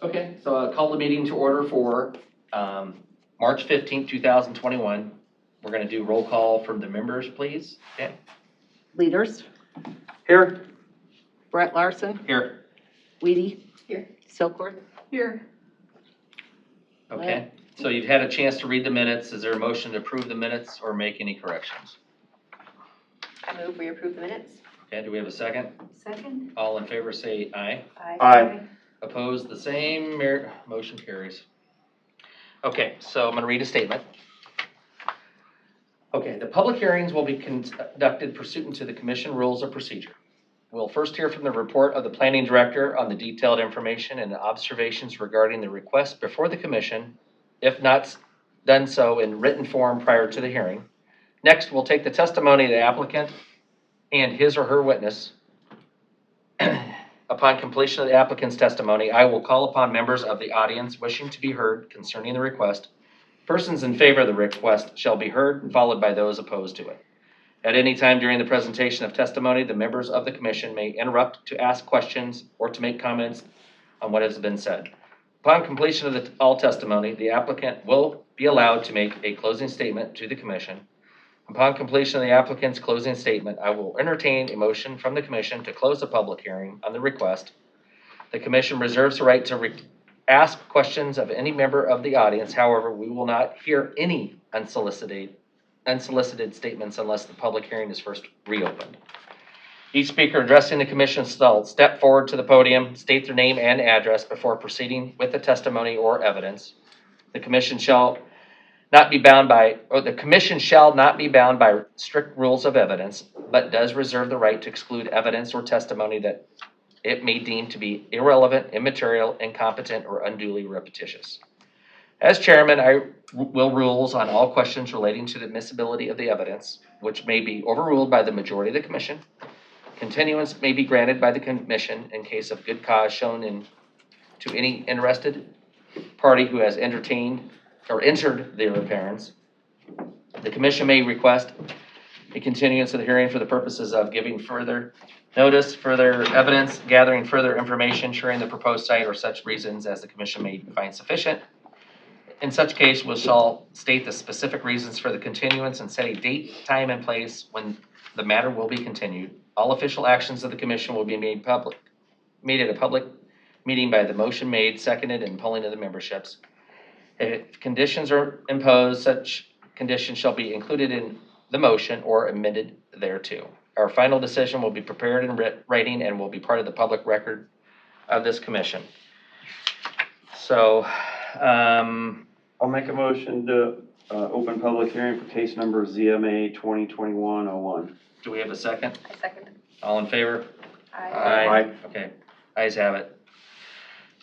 Okay, so I'll call the meeting to order for March 15th, 2021. We're going to do roll call from the members, please. Okay. Leaders, Here. Brett Larson, Here. Weedy. Here. Silkworth. Here. Okay, so you've had a chance to read the minutes. Is there a motion to approve the minutes or make any corrections? I move we approve the minutes. Okay, do we have a second? Second. All in favor say aye. Aye. Opposed, the same. Motion carries. Okay, so I'm going to read a statement. Okay, the public hearings will be conducted pursuant to the commission rules of procedure. We'll first hear from the report of the planning director on the detailed information and observations regarding the request before the commission, if not done so in written form prior to the hearing. Next, we'll take the testimony of the applicant and his or her witness. Upon completion of the applicant's testimony, I will call upon members of the audience wishing to be heard concerning the request. Persons in favor of the request shall be heard, followed by those opposed to it. At any time during the presentation of testimony, the members of the commission may interrupt to ask questions or to make comments on what has been said. Upon completion of all testimony, the applicant will be allowed to make a closing statement to the commission. Upon completion of the applicant's closing statement, I will entertain a motion from the commission to close the public hearing on the request. The commission reserves the right to ask questions of any member of the audience. However, we will not hear any unsolicited statements unless the public hearing is first reopened. Each speaker addressing the commission shall step forward to the podium, state their name and address before proceeding with the testimony or evidence. The commission shall not be bound by strict rules of evidence, but does reserve the right to exclude evidence or testimony that it may deem to be irrelevant, immaterial, incompetent, or unduly repetitious. As chairman, I will rules on all questions relating to the admissibility of the evidence, which may be overruled by the majority of the commission. Continuance may be granted by the commission in case of good cause shown to any interested party who has entertained or entered their appearance. The commission may request a continuance of the hearing for the purposes of giving further notice, further evidence, gathering further information, sharing the proposed site, or such reasons as the commission may find sufficient. In such case, we shall state the specific reasons for the continuance and set a date, time, and place when the matter will be continued. All official actions of the commission will be made at a public meeting by the motion made, seconded, and polling of the memberships. If conditions are imposed, such conditions shall be included in the motion or amended thereto. Our final decision will be prepared in writing and will be part of the public record of this commission. So, I'll make a motion to open public hearing for case number ZMA 2021-01. do we have a second? I second. All in favor? Aye. Okay, ayes have it.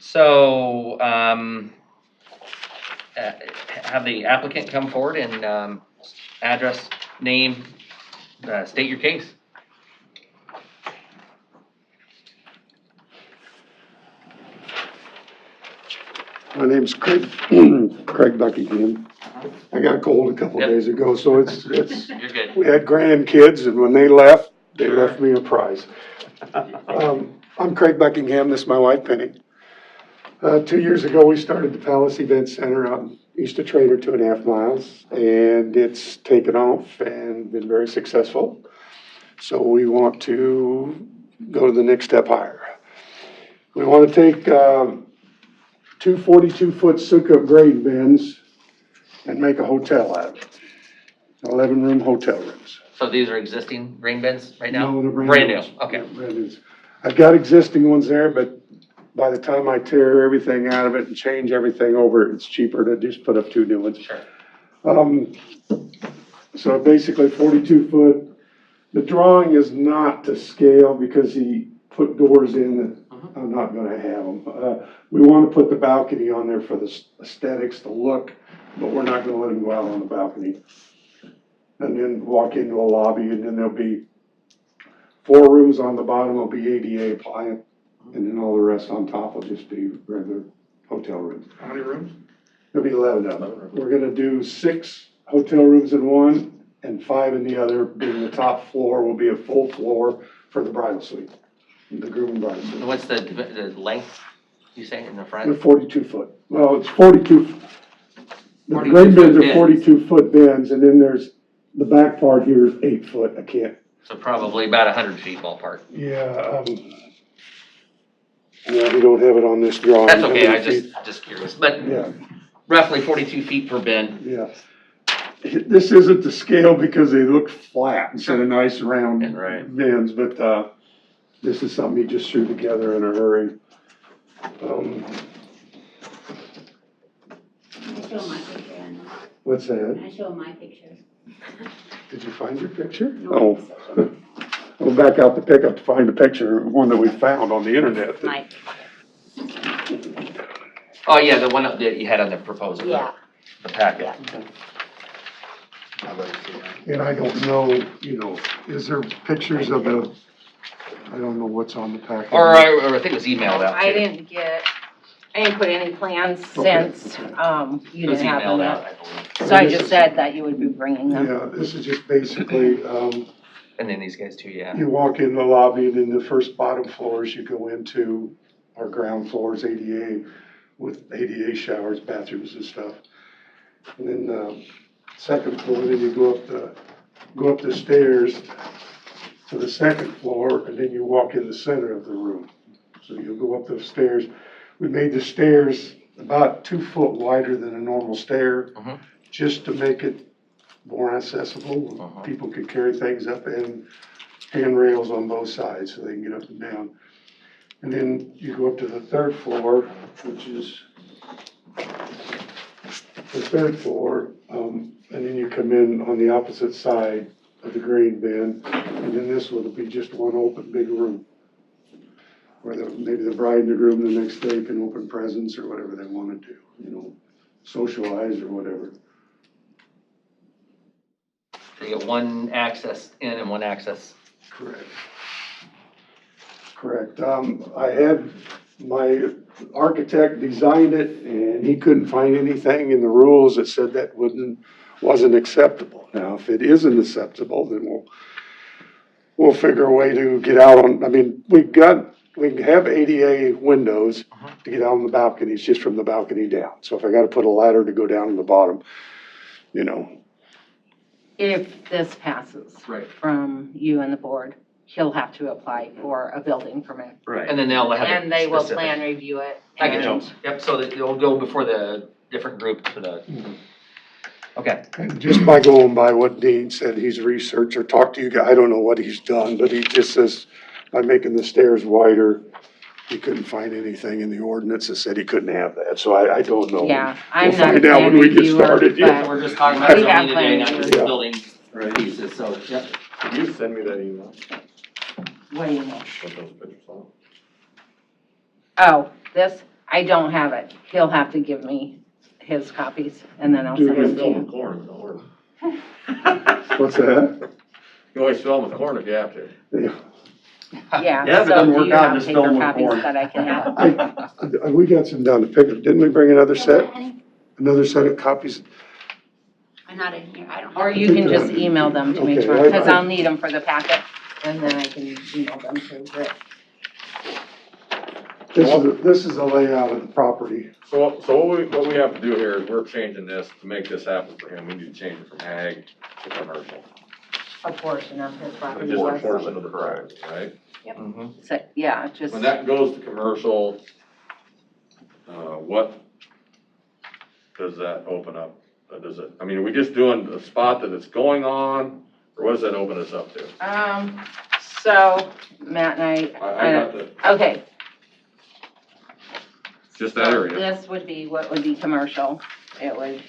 So, have the applicant come forward and address, name, state your case. My name's Craig Buckingham. I got a cold a couple Yep. days ago, so it's, You're good. we had grandkids, and when they left me a prize. I'm Craig Buckingham, this is my wife Penny. 2 years ago, we started the Palace Event Center out east of Trader, 2.5 miles, and it's taken off and been very successful. So we want to go to the next step higher. We want to take, two 42-foot Sukkot grain bins and make a hotel out of it. 11-room hotel rooms. So these are existing grain bins right now? No, they're Brand new, new. okay. Brand new. I've got existing ones there, but by the time I tear everything out of it and change everything over, it's cheaper to just put up 2 new ones. Sure. So basically 42 foot. The drawing is not to scale because he put doors in that I'm not gonna have them. We wanna put the balcony on there for the aesthetics, the look, but we're not gonna let him go out on the balcony. And then walk into a lobby, and then there'll be 4 rooms on the bottom will be ADA appliant, and then all the rest on top will just be regular hotel rooms. How many rooms? There'll be 11 of them. We're gonna do 6 hotel rooms in one and 5 in the other, being the top floor will be a full floor for the bridal suite, the groom and bridal suite. What's the length? you say, in the They're front? 42 foot. Well, it's 42. The 42 grain bins foot are bins. 42 foot bins, and then there's, the back part here is 8 foot. I can't. So probably about 100 feet ballpark. Yeah, yeah, we don't have it on this drawing. That's how okay, many I feet. just curious, but Yeah, roughly 42 feet per bin. yeah. This isn't the scale because they look flat instead of nice round Yeah, right. bins, but, this is something he just threw together in a hurry. I show my picture and What's that? I show my picture. Did you find your picture? No. Oh. I'll back out the pickup to find a picture, one that we found on the internet. My, Oh, yeah, the one that you had on the proposal. yeah, The packet. And I don't know, is there pictures of the, I don't know what's on the packet. Or I think it was emailed out I too. I didn't put any plans Okay. since, you It was didn't have them emailed out, yet. I believe. So I just said that you would be bringing them. Yeah, this is just basically, And then these guys too, yeah. you walk in the lobby and then the first bottom floors you go into our ground floors ADA with ADA showers, bathrooms and stuff. And then, second floor, then you go up the stairs to the second floor and then you walk in the center of the room. So you'll go up those stairs. We made the stairs about 2 foot wider than a normal stair, Mhm. just to make it more accessible. Mhm. People could carry things up and handrails on both sides so they can get up and down. And then you go up to the third floor, which is the third floor, and then you come in on the opposite side of the grain bin, and then this will be just one open big room. Where maybe the bride and the groom the next day can open presents or whatever they wanna do, socialize or whatever. So you get one access in and one access. Correct. Correct. I had my architect designed it and he couldn't find anything in the rules that said that wasn't acceptable. Now, if it isn't acceptable, then we'll figure a way to get out on, I mean, we have ADA windows to get out on the balconies, just from the balcony down. So if I gotta put a ladder to go down to the bottom, If this passes Right. from you and the board, he'll have to apply for a building permit. Right. And then they'll have. And it they will specific. plan review it. I get you. and- Yep, so that it'll go before the different group for the. Okay. And just by going by what Dean said, he's researched or talked to you guys, I don't know what he's done, but he just says, by making the stairs wider, he couldn't find anything in the ordinance that said he couldn't have that, so I don't know. Yeah, I'm We'll not a find out plan when we get reviewer, started, yeah. but We're just talking about We have zoning today, not plan just review. building Right. pieces, so, yep. Can you send me that email? what do you know? What those pictures are? Oh, this, I don't have it. He'll have to give me his copies and then I'll Do send You them always to fill them you. with corn, don't worry. What's that? You always fill them with corn if you have to. Yeah. Yeah, Yeah, if it so doesn't do work you out, have just fill paper them with copies corn. that I can have? We got some down to pick up, didn't we bring another set, another set of copies? I'm not in here, I don't. Or have you can just email them to me, Okay, because I'll need them for the packet and then I can email them to Rick. This is a layout of the property. So what we have to do here is we're changing this to make this happen for him. We need to change it from ag to commercial. A portion of his property. Just a was. portion of the property, right? Mhm. So, yeah, just, When that goes to commercial, what does that open up? I mean, are we just doing a spot that it's going on, or what does that open us up to? so Matt and I got the, okay. just that So area. this would be what would be commercial. It would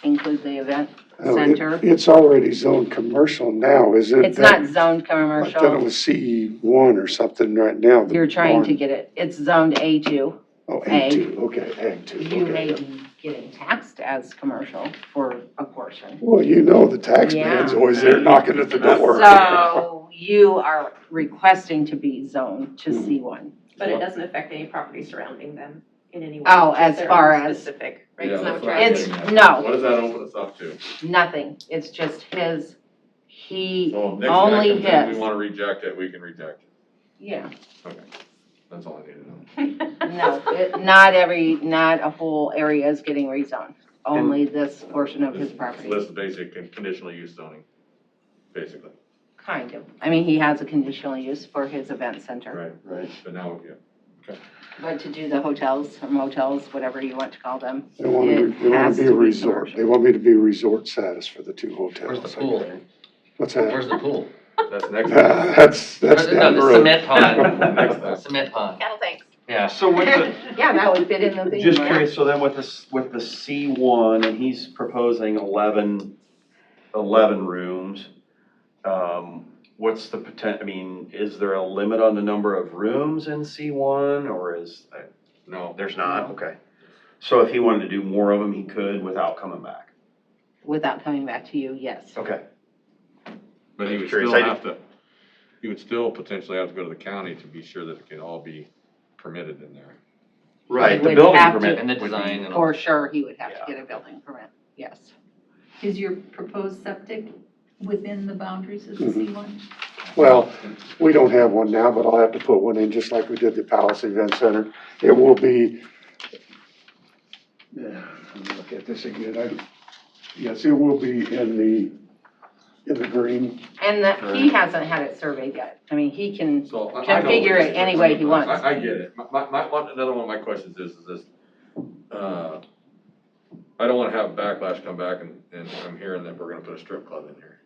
include the event Oh, center. It's already zoned commercial now, isn't it? It's not zoned I thought it commercial. was CE1 or something right now. the You're trying to barn. get it, it's zoned A2. Oh, ag. A2, okay, Ag2. You okay, may yeah. be getting taxed as commercial for a portion. Well, the tax man's Yeah. always there knocking at the door. So you are requesting to be zoned to C1. But it doesn't affect any property surrounding them in any way. Oh, just as their far own as- Specific, right? Yeah, Isn't that that's what what you're I'm It's, asking? getting no, What does that open us up to? nothing. It's just his, he So next guy only comes in, we his. wanna reject it, we can reject it. Yeah. Okay. That's all I need to know. No, not a whole area is getting rezoned, only this portion of his property. This is basic conditional use zoning, basically. Kind of. I mean, he has a conditional use for his event center. Right. But now, yeah. But to do the hotels or motels, whatever you want to call them, They want to, it they want has to be a to be resort. commercial. They want me to be resort status for the two Where's hotels. the pool? What's that? Where's the pool? That's next. That's No, down the the road. cement pond, Next time. cement pond, Cattle tanks. yeah. So with the, Yeah, that would fit in the thing. just right? curious, so then with the C1, and he's proposing 11 rooms, what's the I mean, is there a limit on the number of rooms in C1, or No. there's not? Okay. So if he wanted to do more of them, he could without coming back? Without coming back to you, yes. Okay. But he would Curious, still I have to, he would still potentially have to go to the county to be sure that it can all be permitted in there. Right, the would building have to- permit. And the would be- design and all. For sure, he would have to Yeah. get a building permit, yes. Is your proposed septic within the boundaries of the Mhm. C1? Well, we don't have one now, but I'll have to put one in, just like we did the Palace Event Center. It will be, let me look at this again. Yes, it will be in the green. And that, he hasn't had it surveyed yet. I mean, he can, So I Can know figure what it any way he wants. I get it. Another one of my questions is this, I don't wanna have backlash come back and I'm hearing that we're gonna put a strip club in here.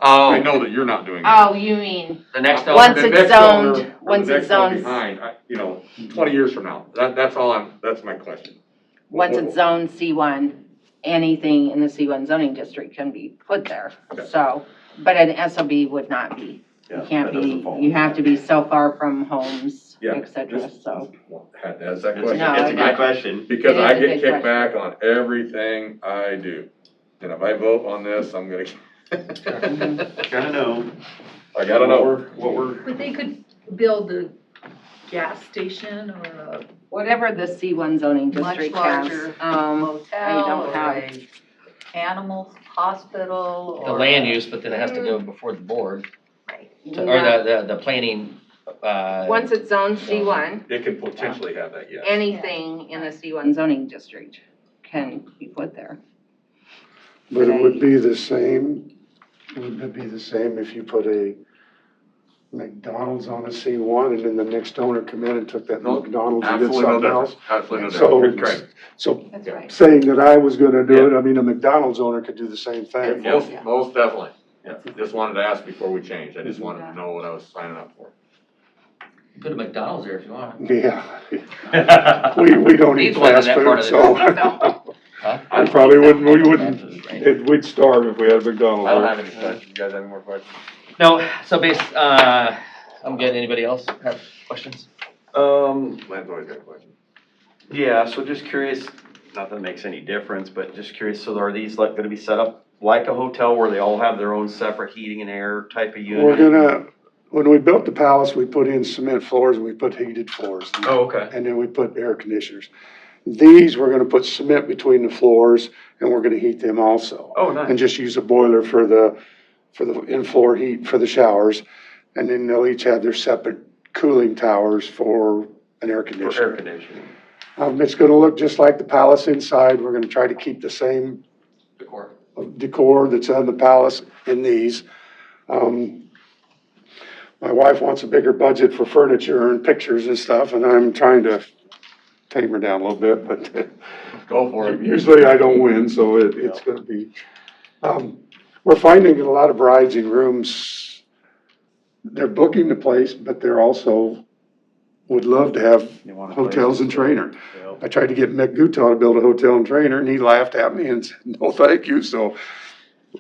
I Oh, know that you're not doing that. oh, you mean, the next Once owner, The it's next zoned- owner, or once the it's next one zoned- behind, 20 years from now, that's all that's my question. once it's zoned C1, anything in the C1 zoning district can be put there. Okay. So, but an SOB would not be. Yeah, You can't that doesn't be, fall you under have to be so far from homes, Yeah, et cetera, just- so. Had to ask that It's question. No, a good question. Because It is I a get good kicked question. back on everything I do. And if I vote on this, I'm gonna. Gotta know. I gotta know. What we're, But they could build a gas station or a Whatever the C1 zoning much district larger has, motel don't or have- a animal hospital or. the land use, but then it has to go before the board, no. or the planning, Once it's zoned C1, It could potentially have that, yes. anything in the C1 zoning district can be put there. But it would be the same, wouldn't it be the same if you put a McDonald's on a C1 and then the next owner come in and took that No, McDonald's and did Absolutely no something difference. else? Absolutely no So, difference. Correct. so That's right. saying that I was gonna do it, I mean, a McDonald's owner could do the same thing. Most definitely. Yeah. Just wanted to ask before we changed. I just wanted to know what I was signing up for. put a McDonald's there if you want. Yeah, we don't eat Needs one in fast that part food, of the so Huh? I probably wouldn't, we wouldn't, we'd starve if we had a McDonald's. I don't have any questions. You guys have any more questions? No, so I'm good, anybody else have questions? Lance always got a question. yeah, so just curious, not that it makes any difference, but just curious, so are these like gonna be set up like a hotel where they all have their own separate heating and air type of unit? We're gonna, when we built the palace, we put in cement floors and we put heated floors. Oh, okay. And then we put air conditioners. These, we're gonna put cement between the floors and we're gonna heat them also. Oh, And nice. just use a boiler for the in-floor heat for the showers. And then they'll each have their separate cooling towers for an air For air conditioner. conditioning. It's gonna look just like the palace inside. We're gonna try to keep the same decor that's on the palace in these. My wife wants a bigger budget for furniture and pictures and stuff, and I'm trying to tame her down a little bit, but Go for it. usually I don't win, so it's gonna be. We're finding that a lot of brides and grooms, they're booking the place, but they're also would love to have You want a place hotels to and stay. trainer. Yeah. I tried to get Mick Gutaw to build a hotel and trainer, and he laughed at me and said, no, thank you, so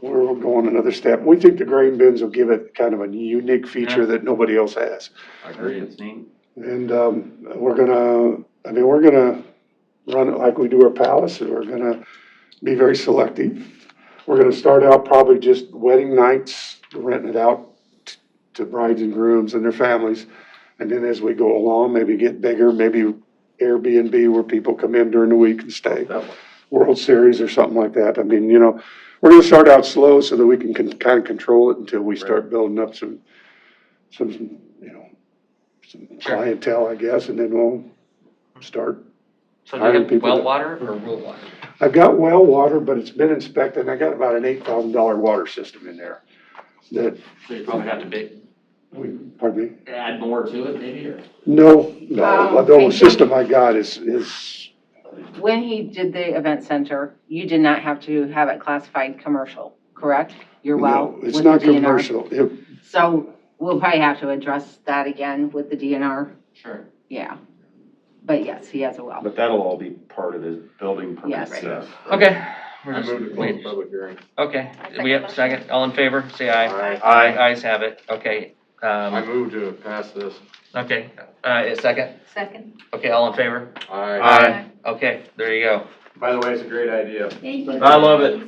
we're going another step. We think the grain bins will give it kind of a unique feature that nobody else has. I agree. It's neat. And, we're gonna run it like we do our palace, and we're gonna be very selective. We're gonna start out probably just wedding nights, renting it out to brides and grooms and their families. And then as we go along, maybe get bigger, maybe Airbnb where people come in during the week and stay. Definitely. World Series or something like that. I mean, we're gonna start out slow so that we can kind of control it until we start building up some some Sure. clientele, I guess, and then we'll start. So do you Hiring have people well to- water or rural water? I've got well water, but it's been inspected, and I got about an $8,000 water system in there. That, So you probably have to pardon me? add more to it maybe, or? No, I the think- system I got is, When he did the event center, you did not have to have it classified commercial, correct? Your well? no, it's with the not DNR? commercial. So we'll probably have to address that again with the DNR, Sure. yeah. But yes, he has a well. But that'll all be part of his building permit Yes. stuff. Okay. We're I just move to close waiting. public hearing. Okay, we have a second, all in favor, say aye. Aye. Ayes have it, okay, I move to pass this. okay, a second, Second. okay, all in favor? Aye. Okay, there you go. By the way, it's a great idea. Thank you. I love it.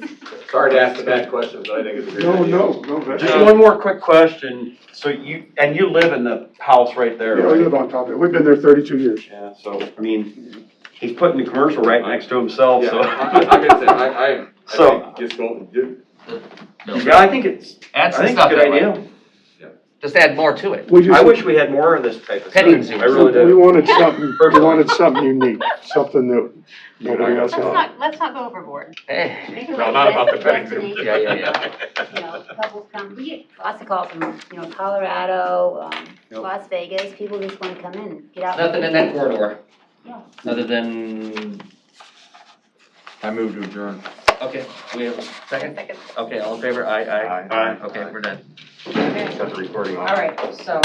Sorry to ask the bad questions, but I think it's a great idea. no. Just one more quick question. So you live in the house right there, Yeah, we right? live on top of it. We've been there 32 years. Yeah, so, I mean, he's putting the commercial right next to himself, Yeah, so. I'm gonna say, I So- think just go, do, Yeah, I think it's, I Add some think it's a stuff good that way. idea. Just add more to it. We just, I wish we had more of this type of stuff. Petting zoo. I really we do. wanted something unique, something that nobody else had. Let's not go overboard. Hey, Make it No, like not about the this, petting zoo. destination, Yeah. You know, couples come, we get lots of calls from, Colorado, Yep. Las Vegas, people just wanna come in and get out. nothing in that corridor, Yeah. other than, I move to adjourn. okay, we have a second? Second. Okay, all in favor, aye. Aye. Okay, we're done. Got the recording on. All right, so